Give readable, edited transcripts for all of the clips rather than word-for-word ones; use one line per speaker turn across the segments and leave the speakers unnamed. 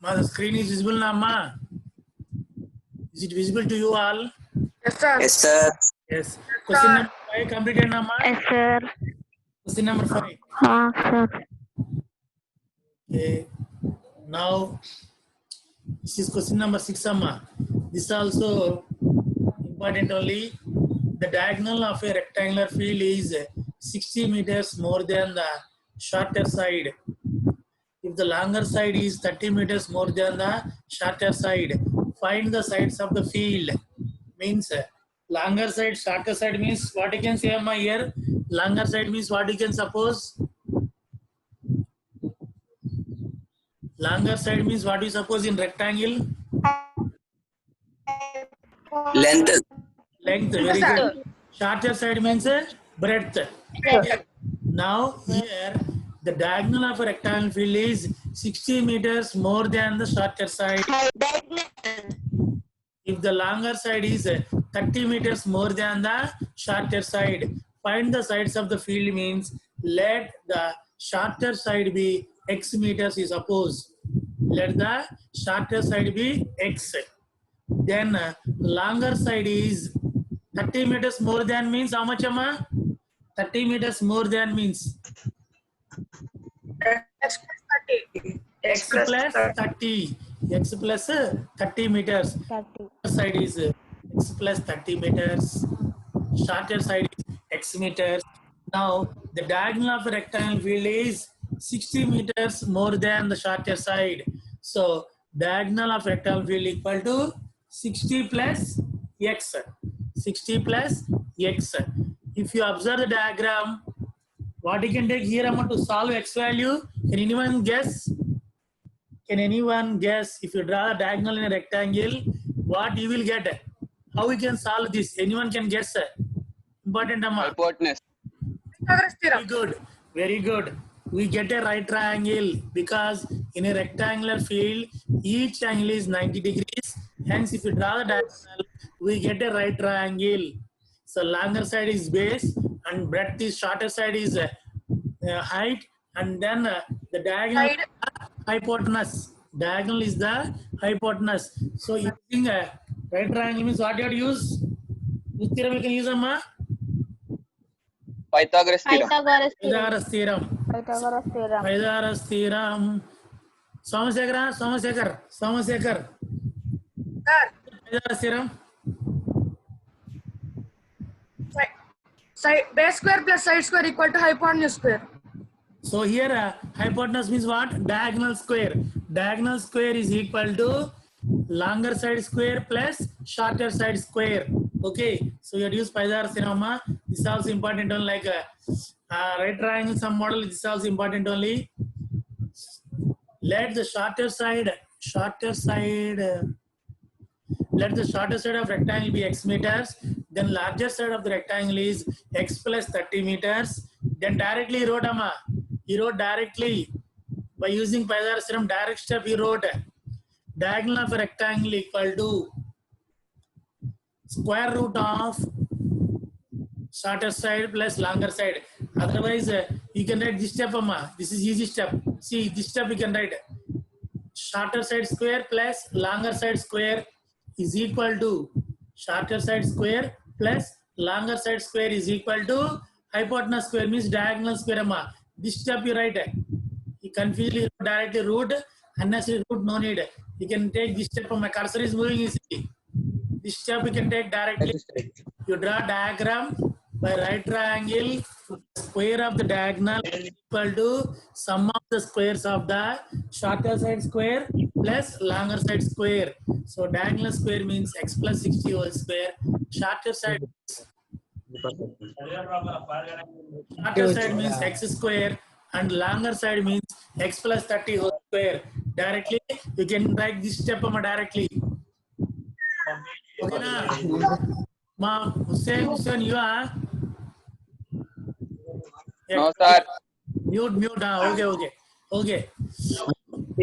My screen is visible now, ma. Is it visible to you all?
Yes, sir.
Yes, sir.
Yes. Question number 5 completed now, ma.
Yes, sir.
Question number 5.
Sir.
Okay. Now, this is question number 6, amma. This also important only. The diagonal of a rectangular field is 60 meters more than the shorter side. If the longer side is 30 meters more than the shorter side, find the sides of the field. Means longer side, shorter side means what you can say amma here. Longer side means what you can suppose. Longer side means what you suppose in rectangle.
Length.
Length, very good. Shorter side means breadth. Now here the diagonal of a rectangle field is 60 meters more than the shorter side. If the longer side is 30 meters more than the shorter side, find the sides of the field means let the shorter side be x meters is opposed. Let the shorter side be x. Then longer side is 30 meters more than means how much, amma? 30 meters more than means
X plus 30.
x plus 30. X plus 30 meters.
30.
Side is x plus 30 meters. Shorter side is x meters. Now the diagonal of a rectangle field is 60 meters more than the shorter side. So diagonal of rectangle field equal to 60 plus x. 60 plus x. If you observe the diagram, what you can take here to solve x value? Can anyone guess? Can anyone guess if you draw a diagonal in a rectangle, what you will get? How we can solve this? Anyone can guess? Important, amma.
Hypotenuse.
Pythagoras
Very
theorem.
good. Very good. We get a right triangle because in a rectangular field, each angle is 90 degrees. Hence, if you draw the diagonal, we get a right triangle. So longer side is base and breadth is shorter side is height, and then the diagonal
Side.
hypotenuse. Diagonal is the hypotenuse. So using a right triangle means what you have to use? Which theorem you can use, amma?
Pythagoras theorem.
Pythagoras
Pythagoras theorem.
Pythagoras theorem.
Pythagoras theorem. Somasekhar.
Sir.
Pythagoras theorem.
Side base square plus side square equal to hypotenuse square.
So here hypotenuse means what? Diagonal square. Diagonal square is equal to longer side square plus shorter side square. Okay. So you have to use Pythagoras theorem. This is also important on like right triangle sum model. This is also important only. Let the shorter side of rectangle be x meters, then larger side of the rectangle is x plus 30 meters. Then directly he wrote, amma. He wrote directly by using Pythagoras theorem. Direct step he wrote diagonal of a rectangle equal to square root of shorter side plus longer side. Otherwise, you can write this step, amma. This is easy step. See, this step you can write shorter side square plus longer side square is equal to shorter side square plus longer side square is equal to hypotenuse square means diagonal square, amma. This step you write. You confuse directly root, unnecessary root, no need. You can take this step. My cursor is moving easily. This step you can take directly. You draw diagram by right triangle. Square of the diagonal is equal to sum of the squares of the shorter side square plus longer side square. So diagonal square means x plus 60 whole square. Shorter side means x square and longer side means x plus 30 whole square. Directly you can write this step directly. Okay, na? Ma Hussein, you are?
No, sir.
Mute. Okay.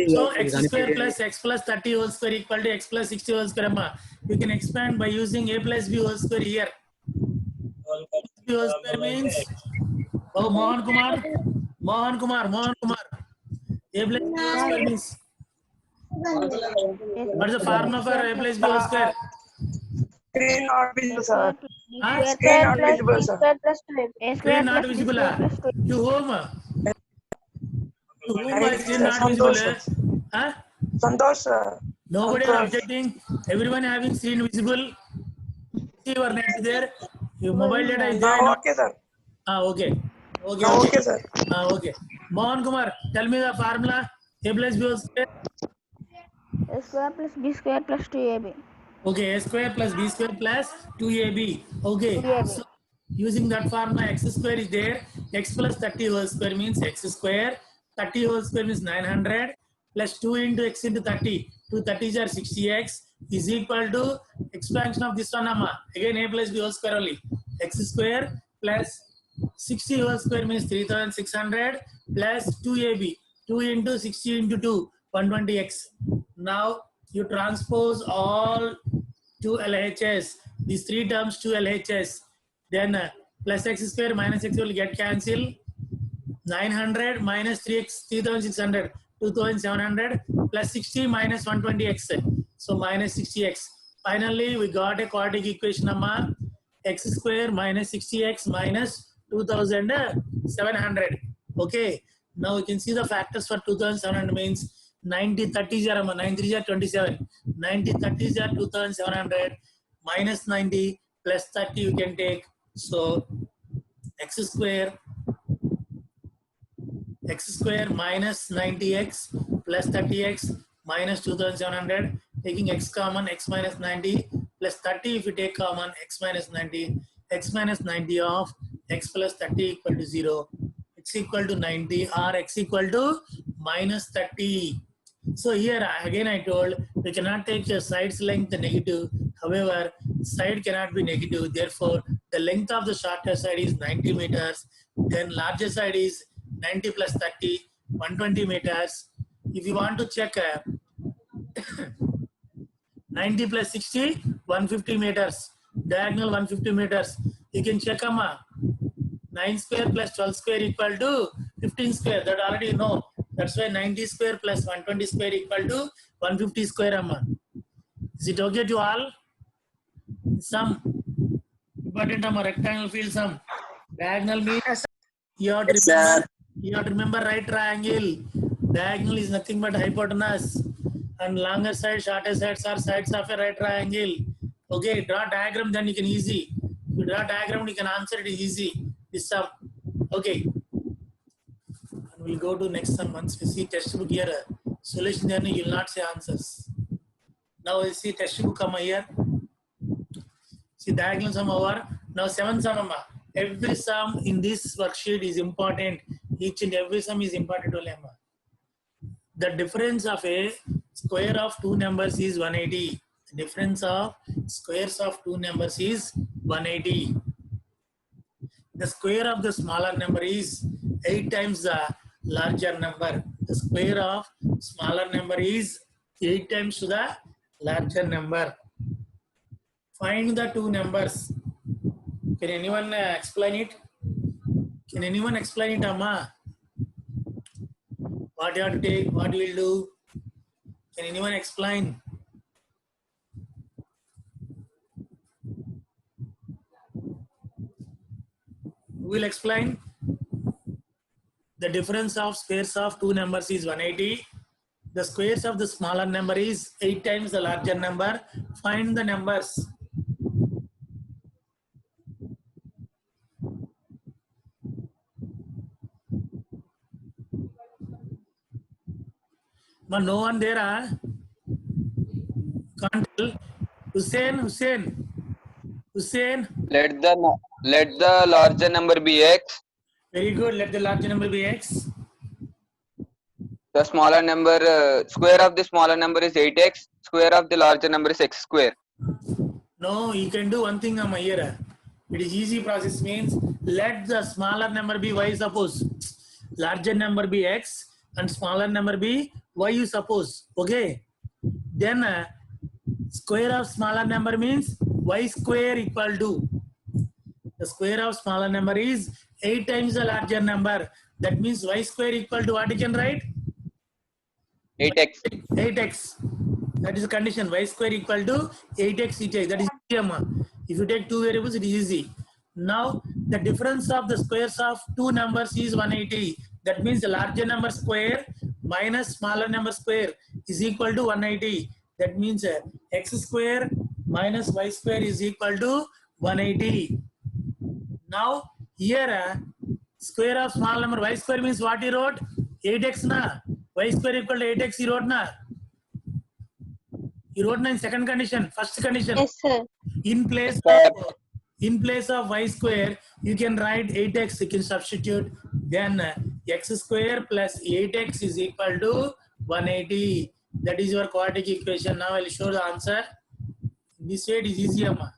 So x square plus x plus 30 whole square equal to x plus 60 whole square, amma. You can expand by using a plus b whole square here. B whole square means, oh, Mohan Kumar. A plus b whole square means What is the formula for a plus b whole square?
Screen not visible, sir.
Huh?
Screen not visible, sir.
Screen not visible. To whom? To whom my screen not visible?
Santosh, sir.
Huh?
Santosh, sir.
Nobody is
Santosh.
objecting. Everyone having screen visible. See your net there. Your mobile data is there.
Now, okay, sir.
Okay. Okay.
Now, okay, sir.
Okay. Mohan Kumar, tell me the formula. A plus b whole square.
A square plus b square plus 2ab.
Okay, a square plus b square plus 2ab. Okay.
2ab.
So using that formula, x square is there. X plus 30 whole square means x square. 30 whole square means 900 plus 2 into x into 30. 2 30s are 60x is equal to expansion of this one. Again, a plus b whole square only. X square plus 60 whole square means 3600 plus 2ab. 2 into 60 into 2, 120x. Now you transpose all to LHS. These three terms to LHS. Then plus x square minus x will get cancelled. 900 minus 3x, 3600, 2700 plus 60 minus 120x. So minus 60x. Finally, we got a quadratic equation of x square minus 60x minus 2700. Okay. Now you can see the factors for 2700 means 90 30 0 9 3 are 27. 90 30 are 2700 minus 90 plus 30 you can take. So x square minus 90x plus 30x minus 2700, taking x common, x minus 90 plus 30 if you take common, x minus 90 of x plus 30 equal to 0, x equal to 90 or x equal to minus 30. So here again I told we cannot take the side's length negative. However, side cannot be negative. Therefore, the length of the shorter side is 90 meters. Then larger side is 90 plus 30, 120 meters. If you want to check 90 plus 60, 150 meters. Diagonal 150 meters. You can check 9 square plus 12 square equal to 15 square. That already you know. That's why 90 square plus 120 square equal to 150 square. Is it okay to all? Some important rectangle field sum. Diagonal means you have to remember right triangle. Diagonal is nothing but hypotenuse. And longer side, shorter sides are sides of a right triangle. Okay, draw diagram, then you can easy. If you draw diagram, you can answer it easy. This sum. Okay. And we'll go to next sum. Once we see textbook here, solution then you will not say answers. Now we see textbook come here. See diagonal sum over. Now 7 sum. Every sum in this worksheet is important. Each and every sum is important only. The difference of a square of two numbers is 180. The difference of squares of two numbers is 180. The square of the smaller number is 8 times the larger number. The square of smaller number is 8 times to the larger number. Find the two numbers. Can anyone explain it? Can anyone explain it, Amma? What you have to take? What you will do? Can anyone explain? Who will explain? The difference of squares of two numbers is 180. The squares of the smaller number is 8 times the larger number. Find the numbers. But no one there, huh? Can't tell. Hussein.
Let the larger number be x.
Very good. Let the larger number be x.
The smaller number, square of the smaller number is 8x. Square of the larger number is x square.
No, you can do one thing, Amma, here. It is easy process means let the smaller number be y, suppose. Larger number be x and smaller number be y, you suppose. Okay. Then square of smaller number means y square equal to. The square of smaller number is 8 times the larger number. That means y square equal to what you can write?
8x.
8x. That is the condition. Y square equal to 8x ETX. That is easy, amma. If you take two variables, it is easy. Now, the difference of the squares of two numbers is 180. That means the larger number square minus smaller number square is equal to 180. That means x square minus y square is equal to 180. Now, here square of small number y square means what he wrote? 8x na. Y square equal to 8x he wrote na. He wrote na in second condition. First condition.
Yes, sir.
In place of y square, you can write 8x. You can substitute. Then x square plus 8x is equal to 180. That is your quadratic equation. Now I will show the answer. This way it is easy, amma.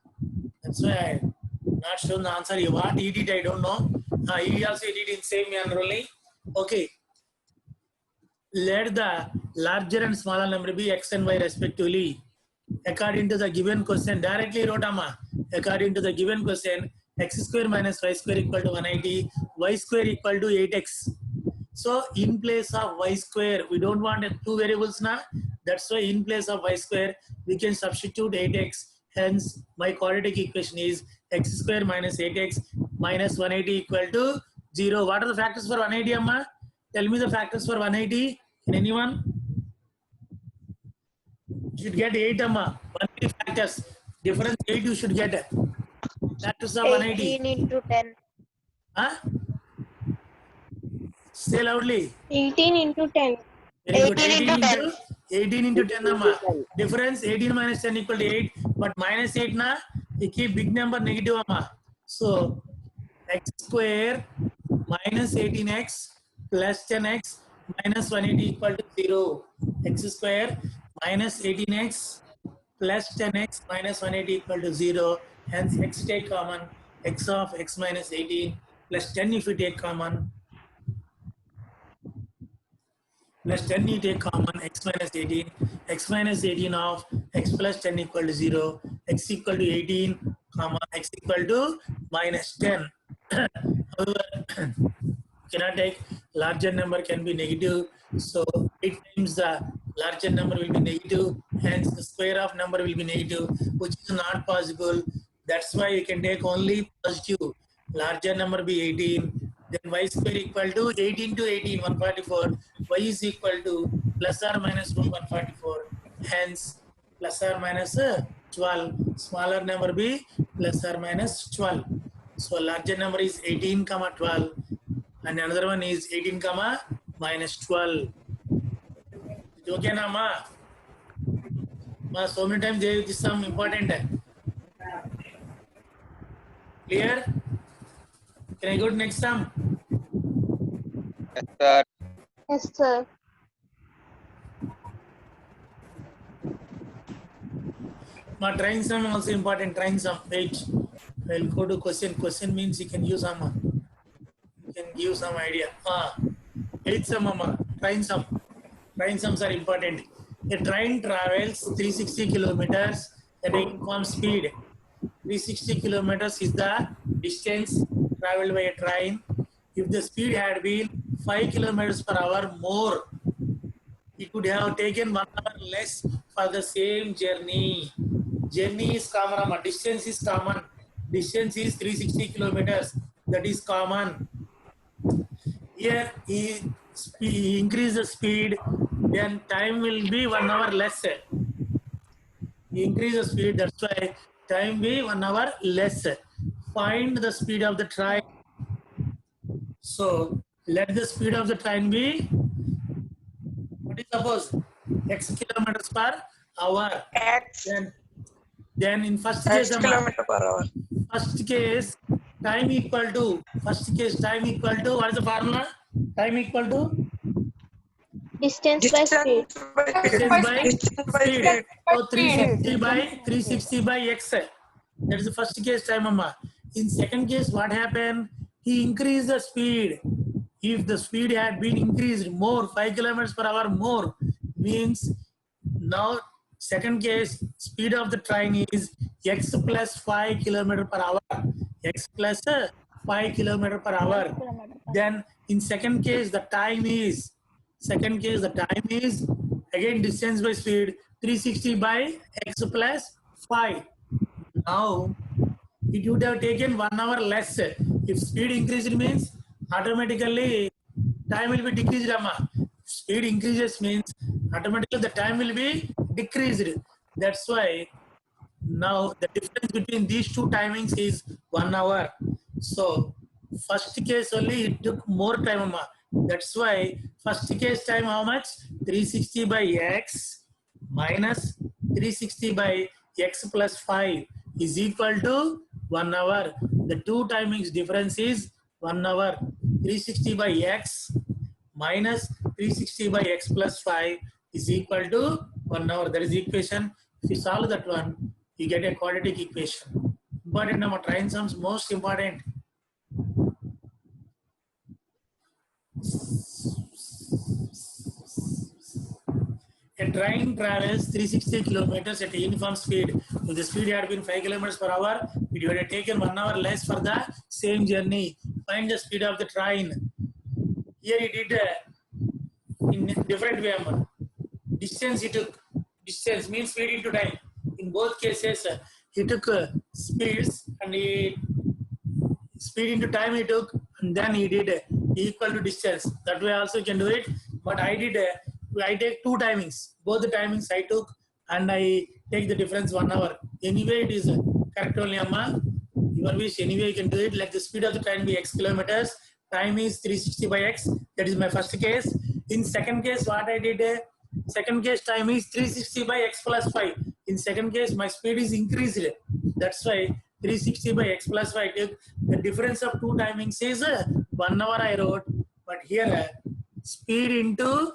That's why I not shown the answer. What he did, I don't know. He also did in same manner only. Okay. Let the larger and smaller number be x and y respectively. According to the given question, directly wrote amma. According to the given question, x square minus y square equal to 180, y square equal to 8x. So in place of y square, we don't want two variables now. That's why in place of y square, we can substitute 8x. Hence, my quadratic equation is x square minus 8x minus 180 equal to 0. What are the factors for 180, amma? Tell me the factors for 180. Can anyone? You should get 8, amma. 180 factors. Difference 8 you should get. Factors of 180.
18 into 10.
Huh? Say loudly.
18 into 10.
Very good.
18 into 10.
18 into 10, amma. Difference 18 minus 10 equal to 8. But minus 8 na, you keep big number negative, amma. So x square minus 18x plus 10x minus 180 equal to 0. X square minus 18x plus 10x minus 180 equal to 0. Hence x take common. X of x minus 18 plus 10 if you take common. Plus 10 you take common, x minus 18 of x plus 10 equal to 0, x equal to 18, comma, x equal to minus 10. However, cannot take larger number can be negative, so 8 times the larger number will be negative, hence the square of number will be negative, which is not possible. That's why you can take only positive. Larger number be 18. Then y square equal to 18 to 18, 144. Y is equal to plus or minus 144. Hence, plus or minus 12. Smaller number be plus or minus 12. So, larger number is 18, 12. And another one is 18, minus 12. It's okay, na, ma? So many times this is some important. Clear? Can I go to next sum?
Yes, sir.
Yes, sir.
Ma, trying sum also important. Trying sum. Wait. I'll go to question. Question means you can use some. You can give some idea. Eighth sum, mama. Trying sum. Trying sums are important. A train travels 360 kilometers at a uniform speed. 360 kilometers is the distance traveled by a train. If the speed had been 5 kilometers per hour more, it would have taken 1 hour less for the same journey. Journey is common, distance is common. Distance is 360 kilometers. That is common. Here he increase the speed, then time will be 1 hour less. He increase the speed, that's why time be 1 hour less. Find the speed of the train. So let the speed of the train be, what is suppose, x kilometers per hour.
X
Then in first case,
kilometer per hour.
First case time equal to, what is the formula? Time equal to
Distance by speed.
distance by speed. So 360 by x. That is the first case time, mama. In second case, what happened? He increased the speed. If the speed had been increased more, 5 kilometers per hour more, means now second case speed of the train is x plus 5 kilometer per hour. X plus 5 kilometer per hour. Then in second case the time is Again distance by speed 360 by x plus 5. Now it would have taken 1 hour less. If speed increased means automatically time will be decreased. Amma. Speed increases means automatically the time will be decreased. That's why now the difference between these two timings is 1 hour. So first case only it took more time. Amma. That's why first case time how much? 360 by x minus 360 by x plus 5 is equal to 1 hour. The two timings difference is 1 hour. 360 by x minus 360 by x plus 5 is equal to 1 hour. That is the equation. If you solve that one, you get a quadratic equation. Important number, train sums most important. A train travels 360 kilometers at a uniform speed. If the speed had been 5 kilometers per hour, it would have taken 1 hour less for the same journey. Find the speed of the train. Here he did in different way. Distance he took. Distance means speed into time. In both cases, he took speeds and he speed into time he took, and then he did equal to distance. That way also you can do it. But I did. I take two timings. Both the timings I took, and I take the difference 1 hour. Anyway, it is correct only, Amma. Your wish. Anyway, you can do it. Let the speed of the train be x kilometers. Time is 360 by x. That is my first case. In second case, what I did, second case time is 360 by x plus 5. In second case, my speed is increased. That's why 360 by x plus 5 took. The difference of two timings is 1 hour I wrote. But here, speed into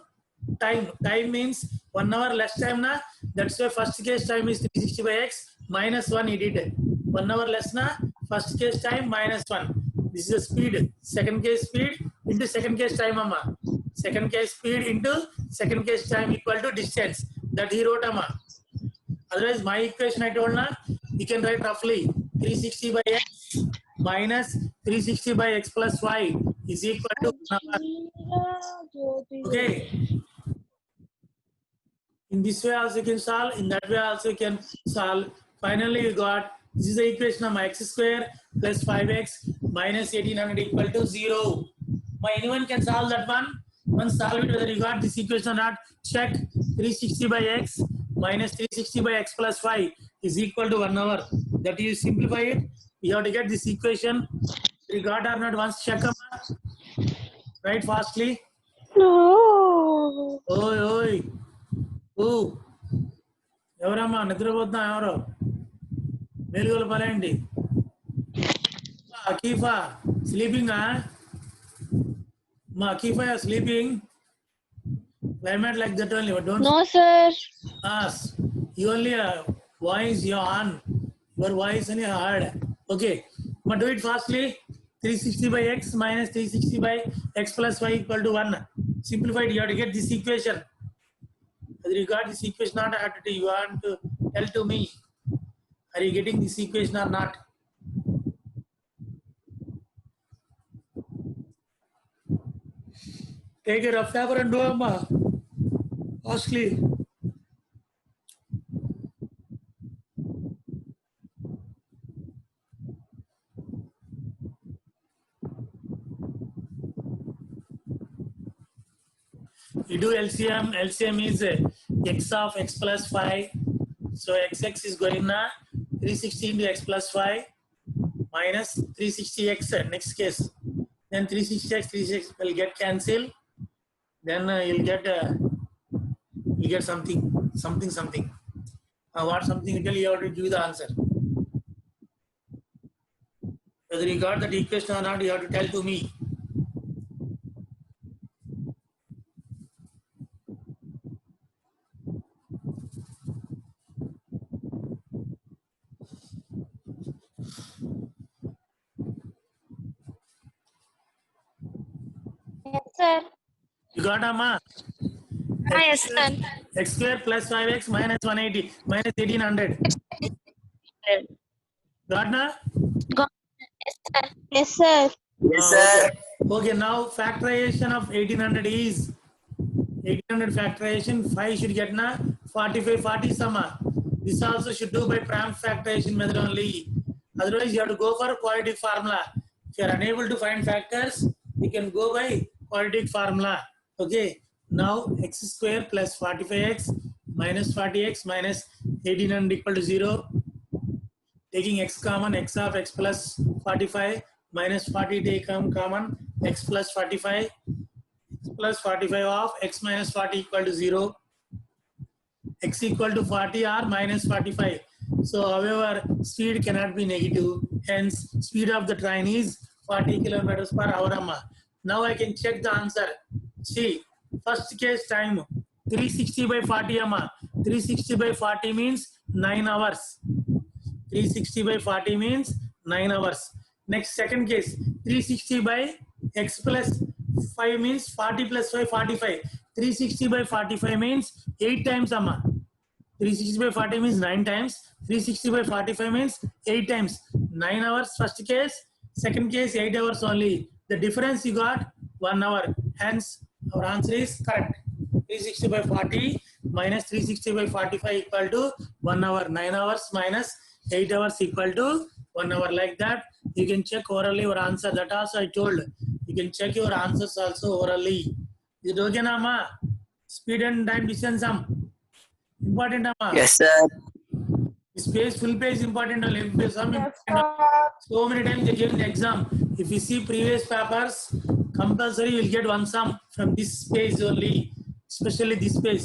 time. Time means 1 hour less time na. That's why first case time is 360 by x minus 1 he did. 1 hour less na. First case time minus 1. This is the speed. Second case speed into second case time, Amma. Second case speed into second case time equal to distance. That he wrote, Amma. Otherwise, my equation I told na, you can write roughly 360 by x minus 360 by x plus 5 is equal to 1 hour. Okay. In this way also you can solve. In that way also you can solve. Finally, you got this is the equation of x square plus 5x minus 1800 equal to 0. Anyone can solve that one. Once solve it, whether you got this equation or not, check 360 by x minus 360 by x plus 5 is equal to 1 hour. That you simplify it, you have to get this equation. You got or not, once check them. Write fastly.
No.
Oi, oi. Ooh. Evarama, నిద్రపోతున్నా ఎవరో మేలుగోలు పలేండి Akifa, sleeping, Ma, Akifa, you're sleeping. Climate like that only, but don't
No, sir.
ask. You only voice, you're on. Your voice only heard. Okay, but do it fastly. 360 by x minus 360 by x plus 5 equal to 1. Simplified, you have to get this equation. Whether you got this equation or not, I have to, you want to tell to me. Are you getting this equation or not? Take a rough paper and do Amma. Fastly. You do LCM. LCM is x of x plus 5. So xx is going na 360 into x plus 5 minus 360x. Next case. Then 360x, 360x will get cancelled. Then you'll get something. What something until you have to give the answer. Whether you got that equation or not, you have to tell to me.
Yes, sir.
You got Amma?
Yes, sir.
X square plus 5x minus 180 minus 1800. Got na?
Yes, sir.
Yes, sir.
Okay, now factorization of 1800 is 1800 factorization 5 should get na 45 40 summa. This also should do by prime factorization method only. Otherwise you have to go for quadratic formula. If you are unable to find factors, you can go by quadratic formula. Okay, now x square plus 45x minus 40x minus 1800 equal to 0. Taking x common, x of x plus 45 minus 40 take common, x plus 45 plus 45 of x minus 40 equal to 0. X equal to 40 or minus 45. So however, speed cannot be negative. Hence, speed of the train is 40 kilometers per hour. Now I can check the answer. See, first case time 360 by 40. 360 by 40 means 9 hours. 360 by 40 means 9 hours. Next, second case 360 by x plus 5 means 40 plus 5 45. 360 by 45 means 8 times. 360 by 40 means 9 times. 360 by 45 means 8 times. 9 hours first case, second case 8 hours only. The difference you got 1 hour. Hence our answer is correct. 360 by 40 minus 360 by 45 equal to 1 hour. 9 hours minus 8 hours equal to 1 hour. Like that you can check orally your answer. That also I told. You can check your answers also orally. Is it okay, Nama? Speed and time distance sum. Important, Nama.
Yes, sir.
Space, full page important. Only. Some so many times they give in the exam. If you see previous papers, compulsory you will get one sum from this page only, especially this page.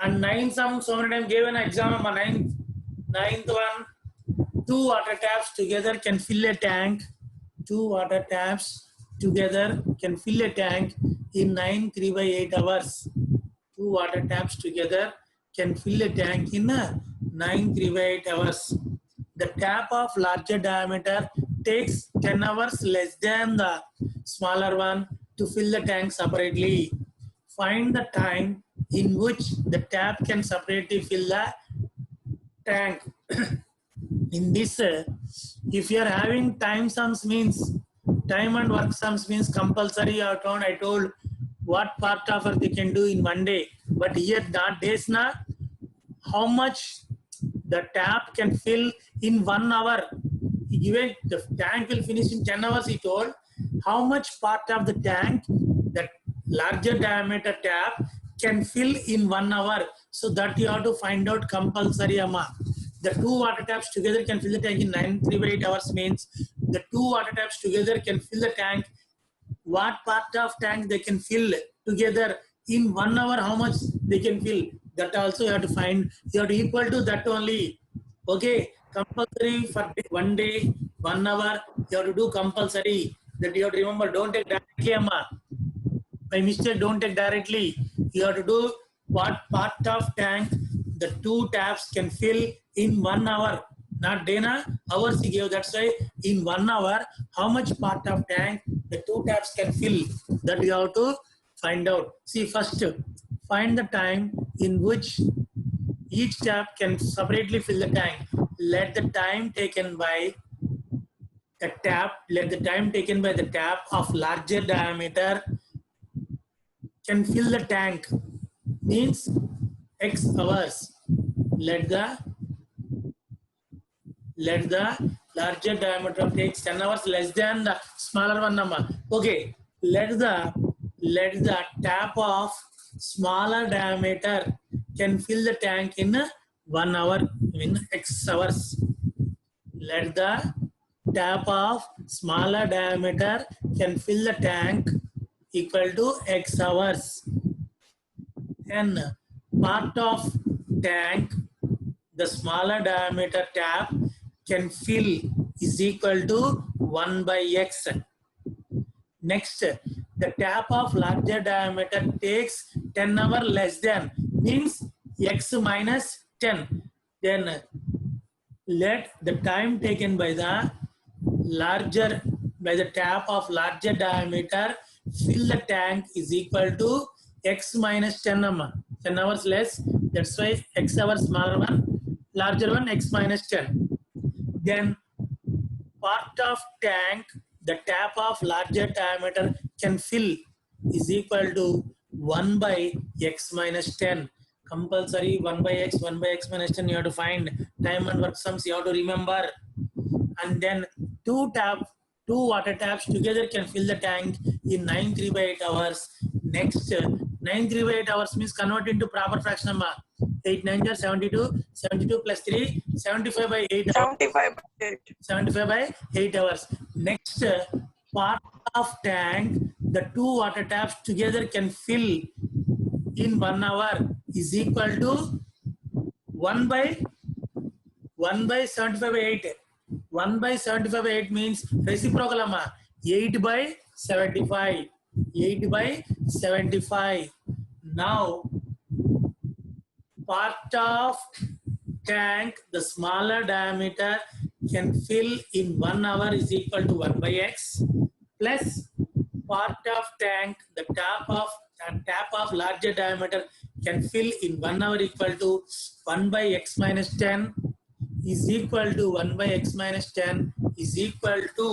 And 9 sum so many times given exam. Ninth one, 2 water taps together can fill a tank. 2 water taps together can fill a tank in 9 3 by 8 hours. 2 water taps together can fill a tank in 9 3 by 8 hours. The tap of larger diameter takes 10 hours less than the smaller one to fill the tank separately. Find the time in which the tap can separately fill the tank. In this, if you are having time sums means time and work sums means compulsory. I told what part of it they can do in 1 day, but here that days na how much the tap can fill in 1 hour. Even the tank will finish in 10 hours. He told how much part of the tank that larger diameter tap can fill in 1 hour. So that you have to find out compulsory. The 2 water taps together can fill the tank in 9 3 by 8 hours means the 2 water taps together can fill the tank. What part of tank they can fill together in 1 hour, how much they can fill, that also you have to find. You have to equal to that only. Okay, compulsory for 1 day, 1 hour, you have to do compulsory. That you have to remember, don't take directly, by mistake, don't take directly. You have to do what part of tank the 2 taps can fill in 1 hour. Not day na, hours he gave. That's why in 1 hour, how much part of tank the 2 taps can fill. That you have to find out. See, first, find the time in which each tap can separately fill the tank. Let the time taken by the tap, let the time taken by the tap of larger diameter can fill the tank means x hours. Let the larger diameter takes 10 hours less than the smaller one number. Okay, let the tap of smaller diameter can fill the tank in 1 hour, in x hours. Let the tap of smaller diameter can fill the tank equal to x hours. And part of tank the smaller diameter tap can fill is equal to 1 by x. Next, the tap of larger diameter takes 10 hours less than means x minus 10. Then let the time taken by the tap of larger diameter fill the tank is equal to x minus 10 10 hours less. That's why x hours smaller one, larger one x minus 10. Then part of tank the tap of larger diameter can fill is equal to 1 by x minus 10. Compulsory 1 by x minus 10 you have to find. Time and work sums you have to remember. And then two water taps together can fill the tank in 9 3/8 hours. Next 9 3/8 hours means convert into proper fraction number. 8 9 are 72, 72 plus 3, 75 by 8 hours.
75 by 8.
75 by 8 hours. Next part of tank, the two water taps together can fill in 1 hour is equal to 1 by 75 by 8. 1 by 75 by 8 means reciprocal amma. 8 by 75. 8 by 75. Now part of tank, the smaller diameter can fill in 1 hour is equal to 1 by x plus part of tank, the tap of larger diameter can fill in 1 hour equal to 1 by x minus 10 is equal to 1 by x minus 10 is equal to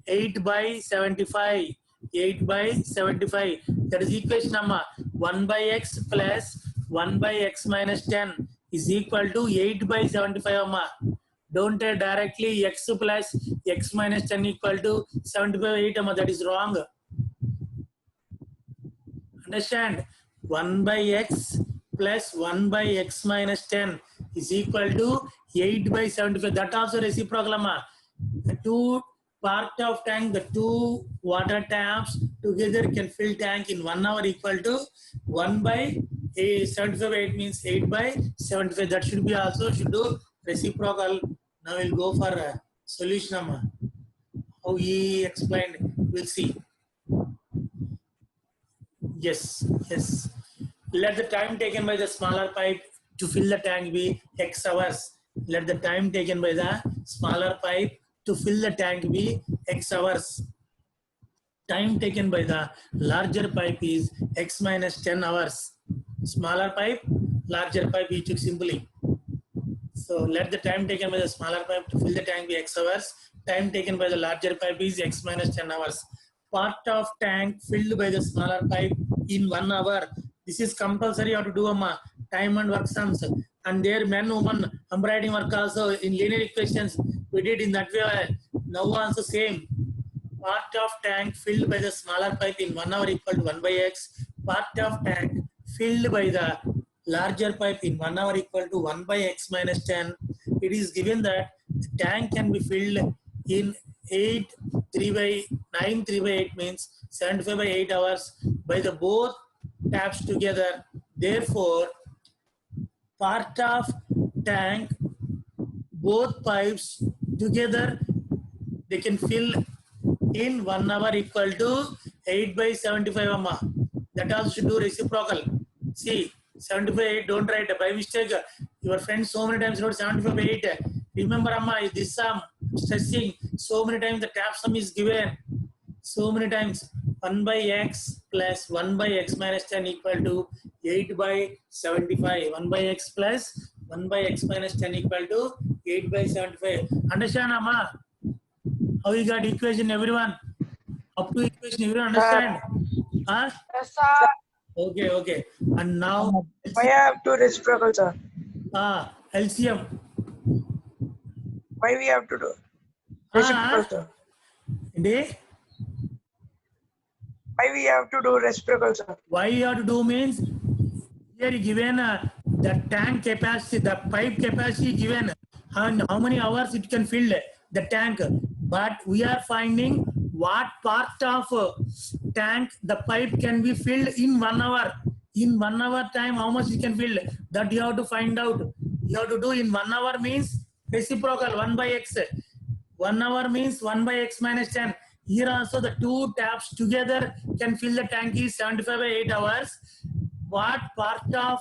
8 by 75. 8 by 75. That is equation number 1 by x plus 1 by x minus 10 is equal to 8 by 75 amma. Don't take directly x plus x minus 10 equal to 75 by 8 amma. That is wrong. Understand? 1 by x plus 1 by x minus 10 is equal to 8 by 75. That also reciprocal amma. The two part of tank, the two water taps together can fill tank in 1 hour equal to 1 by 75 by 8 means 8 by 75. That should be also should do reciprocal. Now we'll go for a solution. How he explained, we'll see. Yes. Let the time taken by the smaller pipe to fill the tank be x hours. Let the time taken by the smaller pipe to fill the tank be x hours. Time taken by the larger pipe is x minus 10 hours. Smaller pipe, larger pipe, we took simply. So let the time taken by the smaller pipe to fill the tank be x hours. Time taken by the larger pipe is x minus 10 hours. Part of tank filled by the smaller pipe in 1 hour. This is compulsory. You have to do time and work sums. And there men, woman, handwriting work also in linear equations. We did in that way. Now also same. Part of tank filled by the smaller pipe in 1 hour equal to 1 by x. Part of tank filled by the larger pipe in 1 hour equal to 1 by x minus 10. It is given that the tank can be filled in 8 3 by 9 3 by 8 means 75 by 8 hours by the both taps together. Therefore, part of tank, both pipes together, they can fill in 1 hour equal to 8 by 75 amma. That also should do reciprocal. See, 75 by 8, don't write by mistake. Your friend so many times wrote 75 by 8. Remember amma, this sum, stressing, so many times the tap sum is given. So many times 1 by x plus 1 by x minus 10 equal to 8 by 75. 1 by x plus 1 by x minus 10 equal to 8 by 75. Understand amma? How you got equation everyone? Up to equation everyone understand? Huh?
Yes, sir.
Okay. And now
Why I have to reciprocal, sir?
LCM.
Why we have to do reciprocal, sir?
Indeed.
Why we have to do reciprocal, sir?
Why you have to do means here given the tank capacity, the pipe capacity given, and how many hours it can fill the tank. But we are finding what part of tank the pipe can be filled in 1 hour. In 1 hour time, how much it can fill? That you have to find out. You have to do in 1 hour means reciprocal 1 by x. 1 hour means 1 by x minus 10. Here also the two taps together can fill the tank is 75 by 8 hours. What part of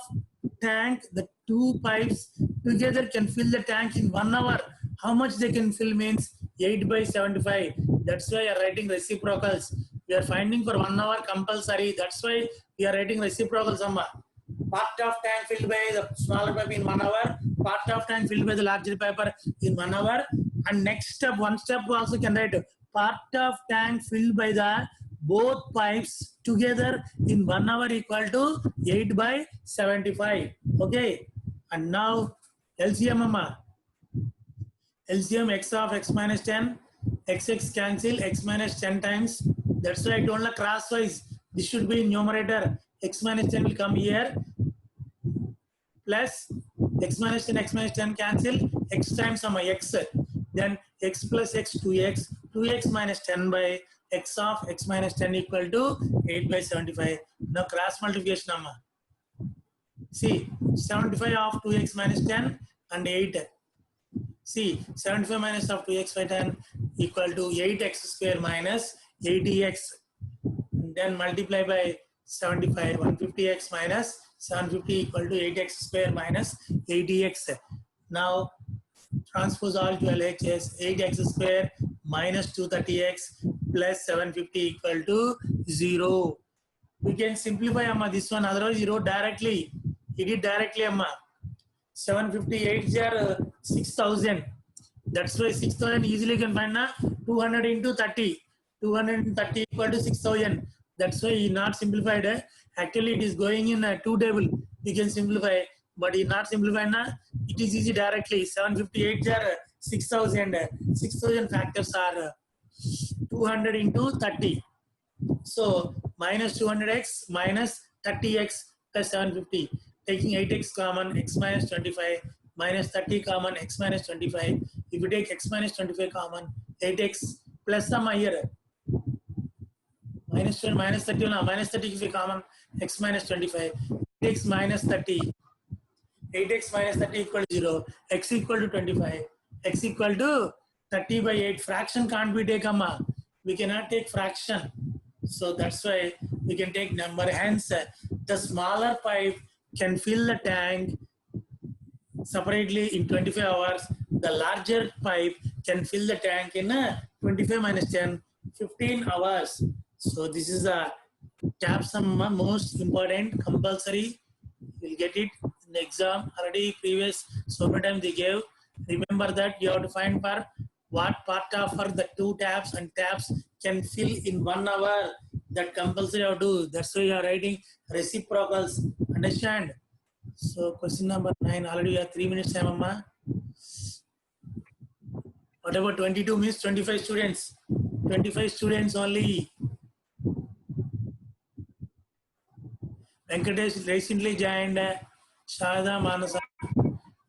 tank the two pipes together can fill the tank in 1 hour? How much they can fill means 8 by 75. That's why we are writing reciprocals. We are finding for 1 hour compulsory. That's why we are writing reciprocals. Part of tank filled by the smaller pipe in 1 hour. Part of tank filled by the larger pipe in 1 hour. And next step, one step also can write part of tank filled by the both pipes together in 1 hour equal to 8 by 75. Okay, and now LCM amma. LCM x of x minus 10, x cancel x minus 10 times. That's why I told you crosswise. This should be in numerator. X minus 10 will come here. Plus x minus 10 cancel. X times some x. Then x plus x 2x. 2x minus 10 by x of x minus 10 equal to 8 by 75. Now cross multiplication amma. See 75 of 2x minus 10 and 8. See 75 minus of 2x by 10 equal to 8x square minus 80x. Then multiply by 75, 150x minus 750 equal to 8x square minus 80x. Now transpose all to LHS. 8x square minus 230x plus 750 equal to 0. We can simplify amma this one, otherwise you wrote directly. He did directly amma. 758 are 6,000. That's why 6,000 easily can find na 200 into 30. 230 equal to 6,000. That's why he not simplified. Actually, it is going in a 2 table. You can simplify, but he not simplified na. It is easy directly. 758 are 6,000. 6,000 factors are 200 into 30. So minus 200x minus 30x plus 750. Taking 8x common, x minus 25 minus 30 common, x minus 25. If you take x minus 25 common, 8x plus some here. Minus 20 minus 30 now, minus 30 if you common, x minus 25. 8x minus 30. 8x minus 30 equal to 0. X equal to 25. X equal to 30 by 8. Fraction can't be taken. We cannot take fraction. So that's why we can take number. Hence, the smaller pipe can fill the tank separately in 25 hours. The larger pipe can fill the tank in 25 minus 10, 15 hours. So this is a tap sum most important, compulsory. You'll get it in the exam. Already previous so many times they gave. Remember that you have to find for what part of for the 2 taps and taps can fill in 1 hour. That compulsory you have to do. That's why you are writing reciprocals. Understand? So question number 9. Already you have 3 minutes time, amma. Whatever 22 means 25 students. 25 students only. Venkatesh recently joined. Shada Manasa.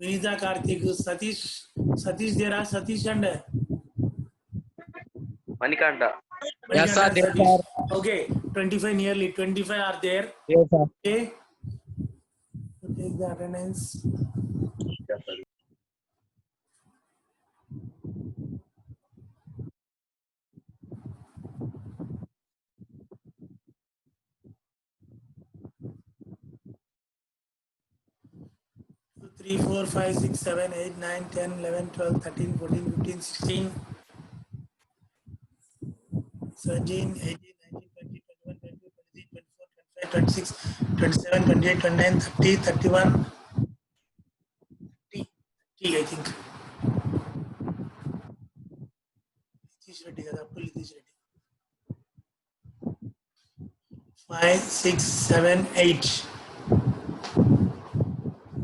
Vinita Karthik. Satish there are Satish and
Manikanta.
Yes, sir. There, sir.
Okay, 25 nearly 25 are there.
Yes, sir.
Okay. Take the attendance.
Yes, sir.
Two, 3, 4, 5, 6, 7, 8, 9, 10, 11, 12, 13, 14, 15, 16, 17, 18, 19, 20, 21, 22, 23, 24, 25, 26, 27, 28, 29, 30, 31, 30, I think. 5, 6, 7, 8,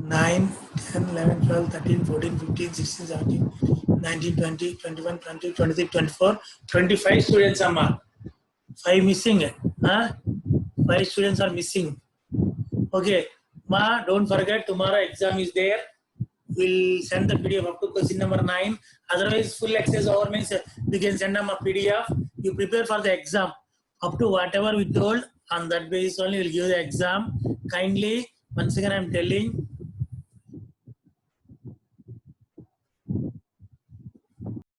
9, 10, 11, 12, 13, 14, 15, 16, 17, 19, 20, 21, 22, 23, 24, 25 students amma. 5 missing. Huh? 5 students are missing. Okay. Ma, don't forget tomorrow exam is there. We'll send the PDF up to question number 9. Otherwise, full access over means we can send them a PDF. You prepare for the exam. Up to whatever we told, on that basis only we'll give the exam. Kindly, once again I'm telling,